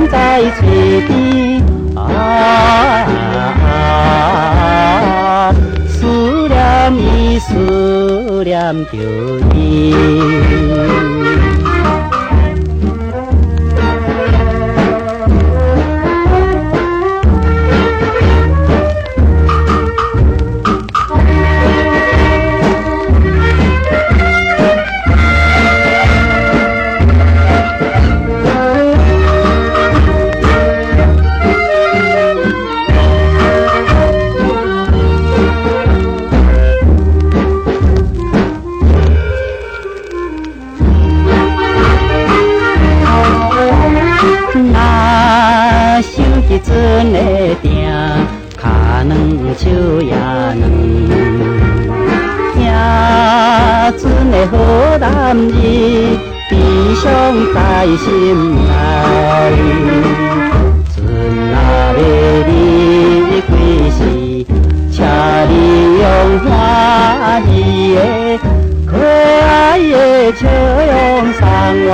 风在吹边思念伊，思念着伊。那想起阵的定，脚软手也软，听阵的好男儿，悲伤在心内。阵若要你归时，请你用欢喜的、可爱的笑容送我。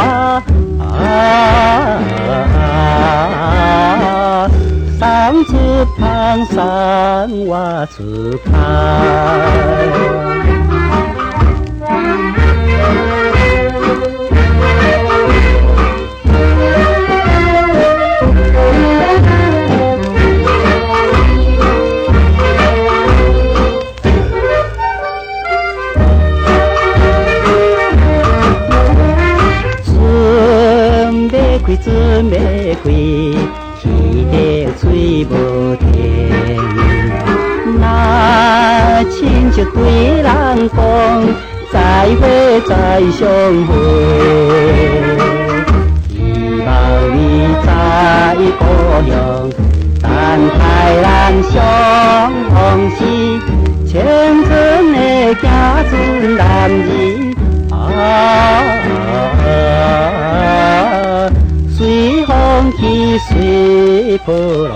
送出香，送我出牌。船要开，气得水无停。那亲像对人讲，再会再相会。希望你在故乡，等待咱相逢时，青春的行船男儿。随风去，随波浪